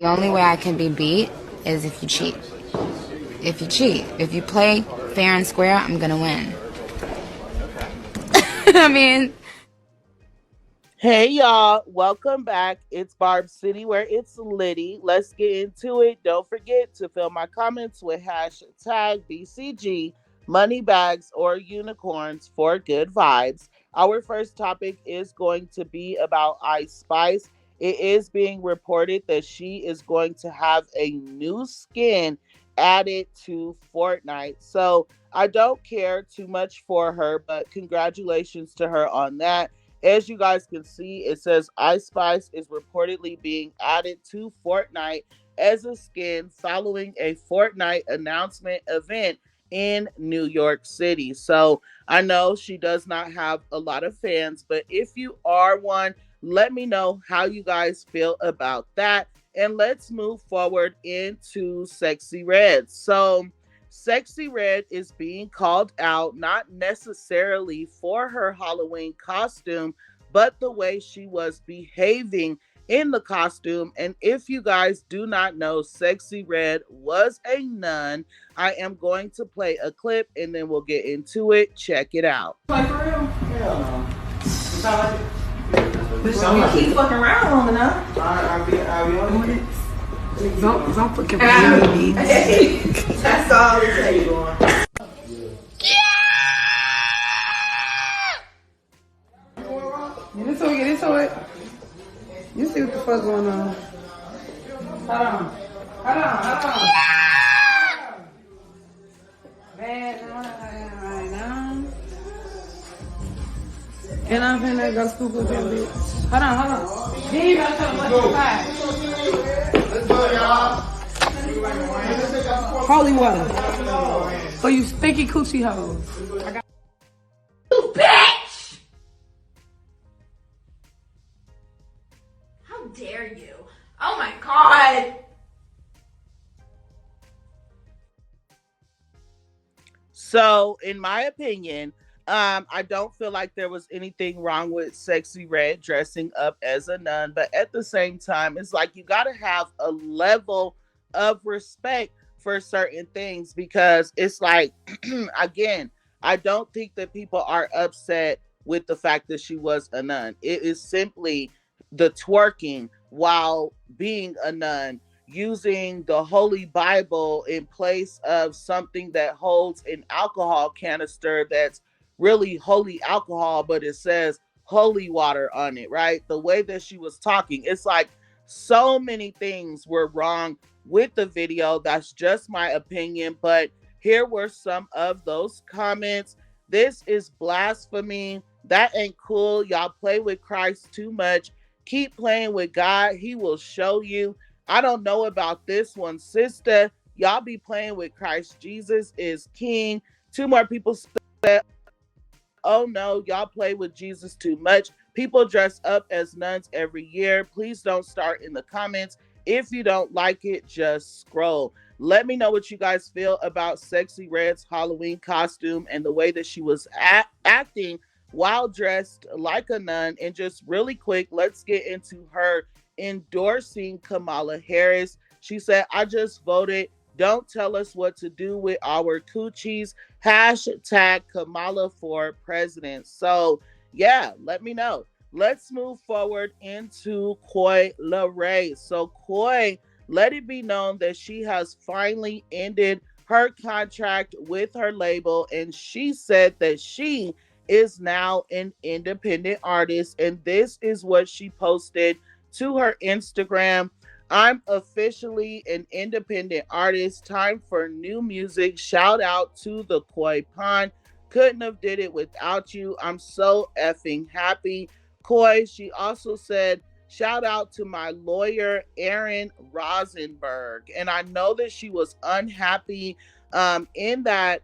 The only way I can be beat is if you cheat. If you cheat. If you play fair and square, I'm gonna win. I mean... Hey y'all, welcome back. It's Barb City where it's litty. Let's get into it. Don't forget to fill my comments with hashtag BCG, money bags or unicorns for good vibes. Our first topic is going to be about Ice Spice. It is being reported that she is going to have a new skin added to Fortnite. So I don't care too much for her, but congratulations to her on that. As you guys can see, it says Ice Spice is reportedly being added to Fortnite as a skin following a Fortnite announcement event in New York City. So I know she does not have a lot of fans, but if you are one, let me know how you guys feel about that. And let's move forward into Sexyy Red. So Sexyy Red is being called out not necessarily for her Halloween costume, but the way she was behaving in the costume. And if you guys do not know, Sexyy Red was a nun. I am going to play a clip and then we'll get into it. Check it out. Like for real? Hell no. It's not like it. Bitch, you keep fucking around long enough. I'll be on it. Don't fucking me. That's all it's like going. Get into it. You see what the fuck going on. Hold on. Man, right now. And I'm finna go scoop up that bitch. Hold on. Then you gotta tell them what's inside. Let's go, y'all. Holy water. For you stinky coochie hoes. I got You bitch! How dare you? Oh my god! So, in my opinion, I don't feel like there was anything wrong with Sexyy Red dressing up as a nun, but at the same time, it's like you got to have a level of respect for certain things because it's like, again, I don't think that people are upset with the fact that she was a nun. It is simply the twerking while being a nun, using the Holy Bible in place of something that holds an alcohol canister that's really holy alcohol, but it says holy water on it, right? The way that she was talking, it's like so many things were wrong with the video. That's just my opinion, but here were some of those comments. This is blasphemy. That ain't cool. Y'all play with Christ too much. Keep playing with God. He will show you. I don't know about this one, sister. Y'all be playing with Christ. Jesus is king. Two more people said, oh no, y'all play with Jesus too much. People dress up as nuns every year. Please don't start in the comments. If you don't like it, just scroll. Let me know what you guys feel about Sexyy Red's Halloween costume and the way that she was acting while dressed like a nun. And just really quick, let's get into her endorsing Kamala Harris. She said, I just voted. Don't tell us what to do with our coochies. Hashtag Kamala for president. So yeah, let me know. Let's move forward into Coi Leray. So Coi, let it be known that she has finally ended her contract with her label, and she said that she is now an independent artist, and this is what she posted to her Instagram. I'm officially an independent artist. Time for new music. Shout out to the Koi Pond. Couldn't have did it without you. I'm so effing happy. Coi, she also said, shout out to my lawyer, Aaron Rosenberg. And I know that she was unhappy in that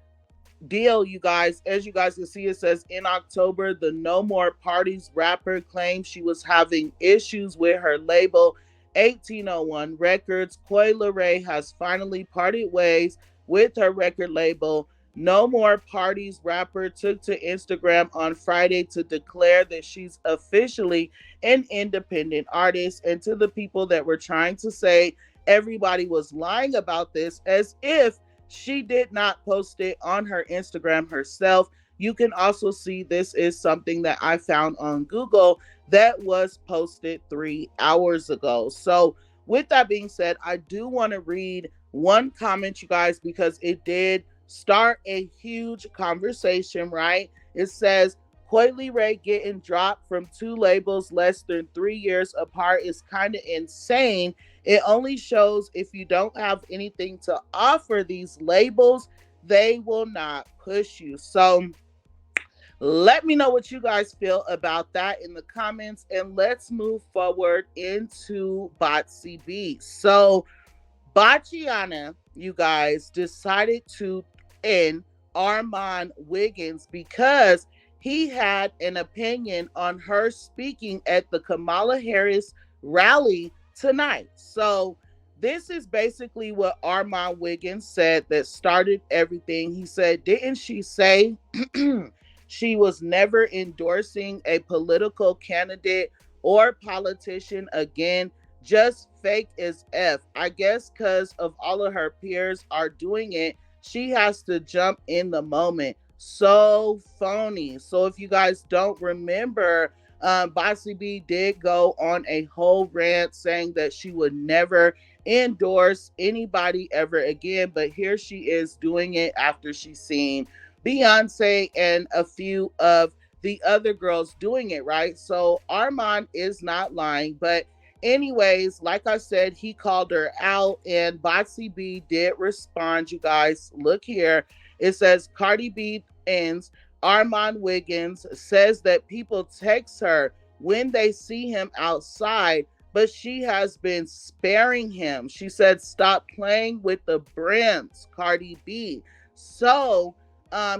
deal, you guys. As you guys can see, it says in October, the No More Parties rapper claimed she was having issues with her label, 1801 Records. Coi Leray has finally parted ways with her record label. No more parties. Rapper took to Instagram on Friday to declare that she's officially an independent artist. And to the people that were trying to say everybody was lying about this, as if she did not post it on her Instagram herself, you can also see this is something that I found on Google that was posted 3 hours ago. So with that being said, I do want to read one comment, you guys, because it did start a huge conversation, right? It says, Coi Leray getting dropped from 2 labels less than 3 years apart is kind of insane. It only shows if you don't have anything to offer these labels, they will not push you. So let me know what you guys feel about that in the comments, and let's move forward into Botsy B. So Bachiana, you guys, decided to end Armon Wiggins because he had an opinion on her speaking at the Kamala Harris rally tonight. So this is basically what Armon Wiggins said that started everything. He said, didn't she say she was never endorsing a political candidate or politician again? Just fake as F. I guess because of all of her peers are doing it, she has to jump in the moment. So phony. So if you guys don't remember, Bossy B did go on a whole rant saying that she would never endorse anybody ever again. But here she is doing it after she's seen Beyonce and a few of the other girls doing it, right? So Armon is not lying, but anyways, like I said, he called her out, and Botsy B did respond, you guys. Look here. It says, Cardi B ends. Armon Wiggins says that people text her when they see him outside, but she has been sparing him. She said, stop playing with the brims, Cardi B. So,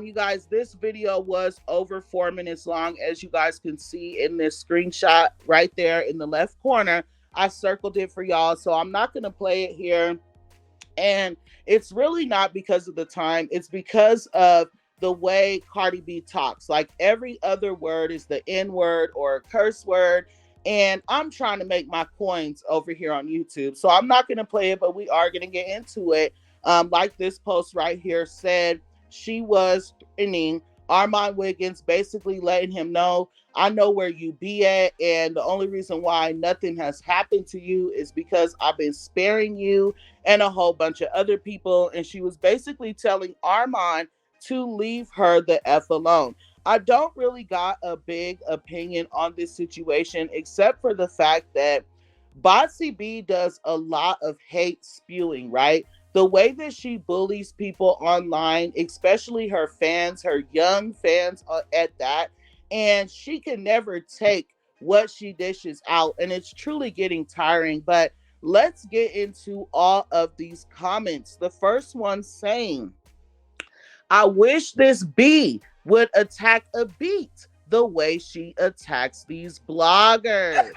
you guys, this video was over 4 minutes long, as you guys can see in this screenshot right there in the left corner. I circled it for y'all, so I'm not going to play it here. And it's really not because of the time. It's because of the way Cardi B talks. Like, every other word is the N word or a curse word. And I'm trying to make my coins over here on YouTube. So I'm not going to play it, but we are going to get into it. Like this post right here said, she was threatening Armon Wiggins, basically letting him know, I know where you be at, and the only reason why nothing has happened to you is because I've been sparing you and a whole bunch of other people. And she was basically telling Armon to leave her the F alone. I don't really got a big opinion on this situation, except for the fact that Botsy B does a lot of hate spewing, right? The way that she bullies people online, especially her fans, her young fans at that, and she can never take what she dishes out, and it's truly getting tiring. But let's get into all of these comments. The first one saying, I wish this B would attack a beat the way she attacks these bloggers.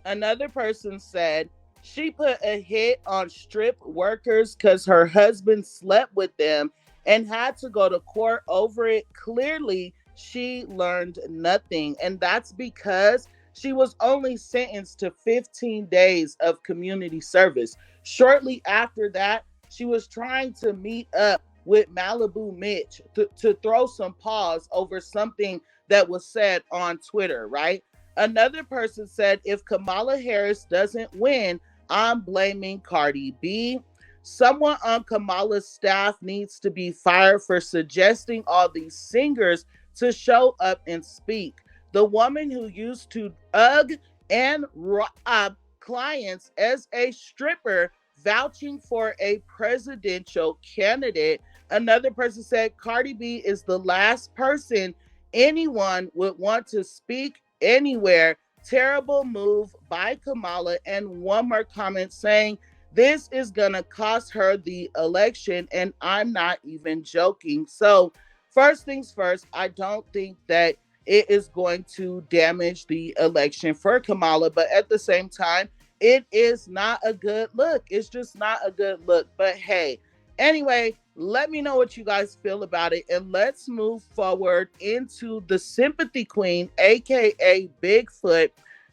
Another person said she put a hit on strip workers because her husband slept with them and had to go to court over it. Clearly, she learned nothing. And that's because she was only sentenced to 15 days of community service. Shortly after that, she was trying to meet up with Malibu Mitch to throw some paws over something that was said on Twitter, right? Another person said, if Kamala Harris doesn't win, I'm blaming Cardi B. Someone on Kamala's staff needs to be fired for suggesting all these singers to show up and speak. The woman who used to ugh and rob clients as a stripper vouching for a presidential candidate. Another person said Cardi B is the last person anyone would want to speak anywhere. Terrible move by Kamala. And one more comment saying, this is going to cost her the election, and I'm not even joking. So first things first, I don't think that it is going to damage the election for Kamala. But at the same time, it is not a good look. It's just not a good look. But hey, anyway, let me know what you guys feel about it. And let's move forward into the sympathy queen, aka Bigfoot,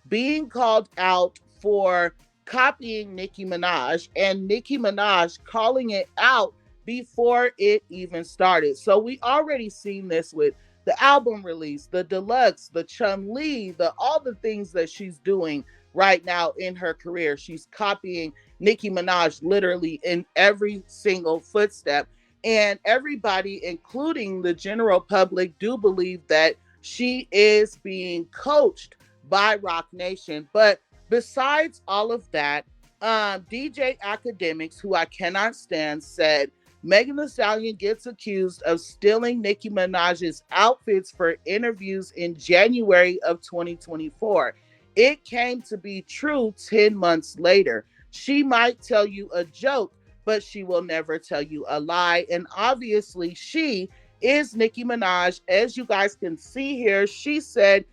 being called out for copying Nicki Minaj, and Nicki Minaj calling it out before it even started. So we already seen this with the album release, the deluxe, the Chun-Li, all the things that she's doing right now in her career. She's copying Nicki Minaj literally in every single footstep. And everybody, including the general public, do believe that she is being coached by Roc Nation. But besides all of that, DJ Academics, who I cannot stand, said Megan Thee Stallion gets accused of stealing Nicki Minaj's outfits for interviews in January of 2024. It came to be true 10 months later. She might tell you a joke, but she will never tell you a lie. And obviously, she is Nicki Minaj. As you guys can see here, she said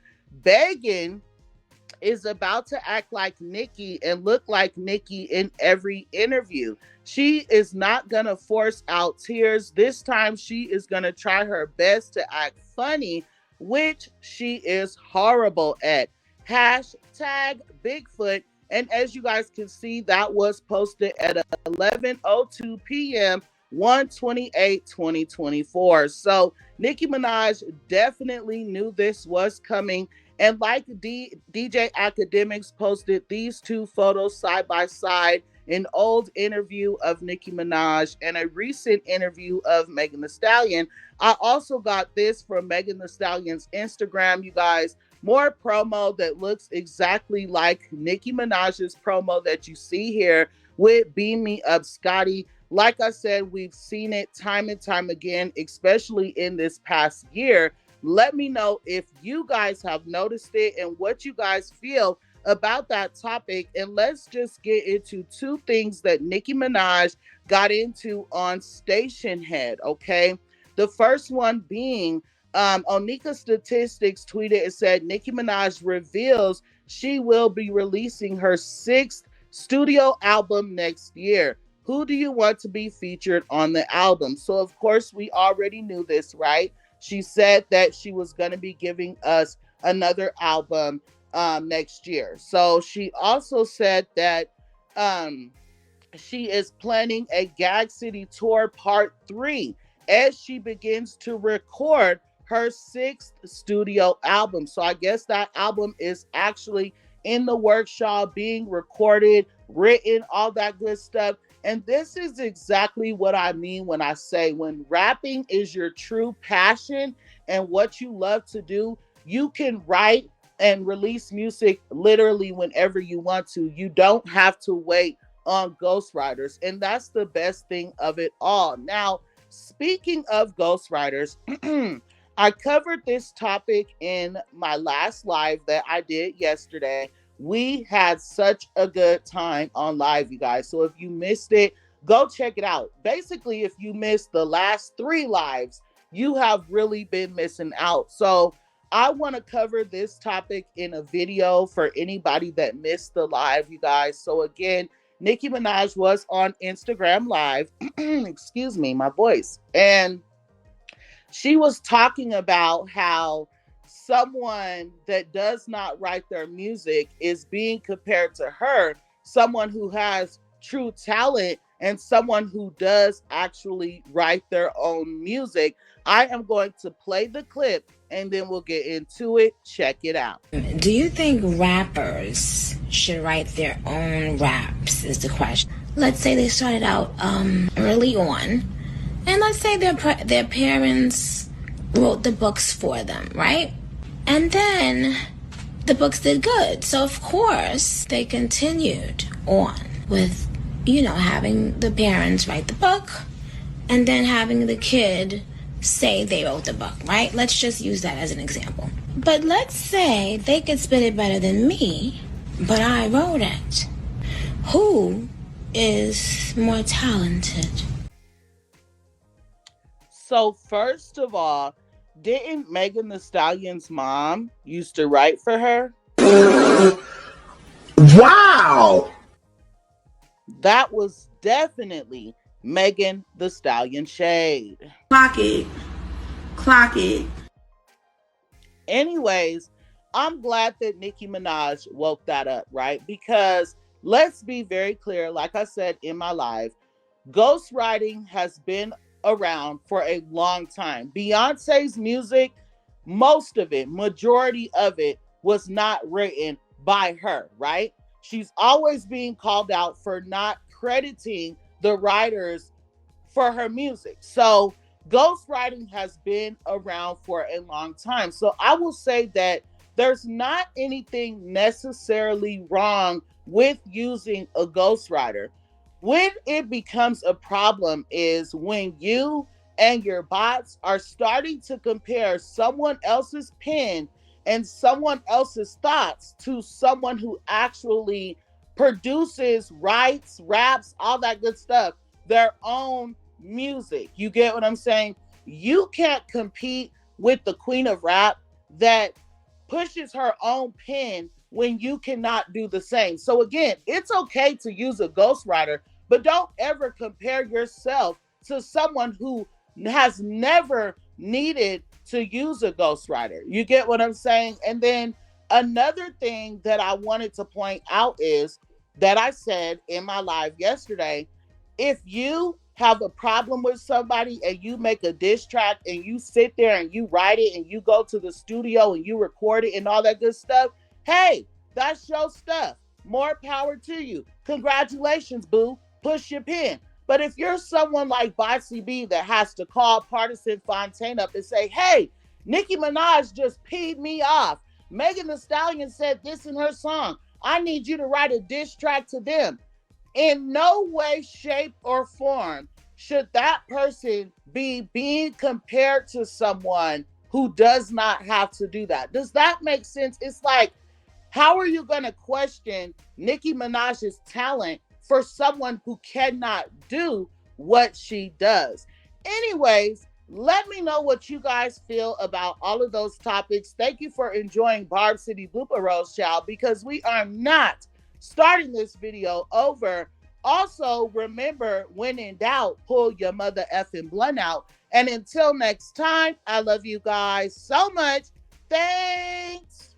Megan is about to act like Nicki and look like Nicki in every interview. She is not going to force out tears. This time she is going to try her best to act funny, which she is horrible at. Hashtag Bigfoot. And as you guys can see, that was posted at 11:02 p.m. 1/28/2024. So Nicki Minaj definitely knew this was coming. And like DJ Academics posted these two photos side by side, an old interview of Nicki Minaj and a recent interview of Megan Thee Stallion. I also got this from Megan Thee Stallion's Instagram, you guys. More promo that looks exactly like Nicki Minaj's promo that you see here with Beam Me Up Scotty. Like I said, we've seen it time and time again, especially in this past year. Let me know if you guys have noticed it and what you guys feel about that topic. And let's just get into two things that Nicki Minaj got into on Station Head, okay? The first one being, Onika Statistics tweeted and said, Nicki Minaj reveals she will be releasing her 6th studio album next year. Who do you want to be featured on the album? So, of course, we already knew this, right? She said that she was going to be giving us another album next year. So she also said that she is planning a Gag City Tour Part 3 as she begins to record her 6th studio album. So I guess that album is actually in the workshop, being recorded, written, all that good stuff. And this is exactly what I mean when I say when rapping is your true passion and what you love to do, you can write and release music literally whenever you want to. You don't have to wait on Ghostwriters. And that's the best thing of it all. Now, speaking of Ghostwriters, I covered this topic in my last live that I did yesterday. We had such a good time on live, you guys. So if you missed it, go check it out. Basically, if you missed the last 3 lives, you have really been missing out. So I want to cover this topic in a video for anybody that missed the live, you guys. So again, Nicki Minaj was on Instagram Live. Excuse me, my voice. And she was talking about how someone that does not write their music is being compared to her, someone who has true talent and someone who does actually write their own music. I am going to play the clip and then we'll get into it. Check it out. Do you think rappers should write their own raps is the question. Let's say they started out early on, and let's say their parents wrote the books for them, right? And then the books did good. So, of course, they continued on with, having the parents write the book and then having the kid say they wrote the book, right? Let's just use that as an example. But let's say they could spit it better than me, but I wrote it. Who is more talented? So, first of all, Didn't Megan Thee Stallion's mom used to write for her? Wow! That was definitely Megan Thee Stallion shade. Clock it. Clock it. Anyways, I'm glad that Nicki Minaj woke that up, right? Because let's be very clear, like I said in my live, ghostwriting has been around for a long time. Beyonce's music, most of it, majority of it, was not written by her, right? She's always being called out for not crediting the writers for her music. So ghostwriting has been around for a long time. So I will say that there's not anything necessarily wrong with using a ghostwriter. When it becomes a problem is when you and your bots are starting to compare someone else's pen and someone else's thoughts to someone who actually produces, writes, raps, all that good stuff, their own music. You get what I'm saying? You can't compete with the queen of rap that pushes her own pen when you cannot do the same. So again, it's okay to use a ghostwriter, but don't ever compare yourself to someone who has never needed to use a ghostwriter. You get what I'm saying? And then another thing that I wanted to point out is that I said in my live yesterday, if you have a problem with somebody and you make a diss track and you sit there and you write it and you go to the studio and you record it and all that good stuff, hey, that's your stuff. More power to you. Congratulations, boo. Push your pen. But if you're someone like Botsy B that has to call Partisan Fontaine up and say, hey, Nicki Minaj just peed me off. Megan Thee Stallion said this in her song. I need you to write a diss track to them. In no way, shape, or form should that person be being compared to someone who does not have to do that. Does that make sense? It's like, how are you going to question Nicki Minaj's talent for someone who cannot do what she does? Anyways, let me know what you guys feel about all of those topics. Thank you for enjoying Barb City Blooper Rolls, child, because we are not starting this video over. Also, remember, when in doubt, pull your mother effing blunt out. And until next time, I love you guys so much. Thanks.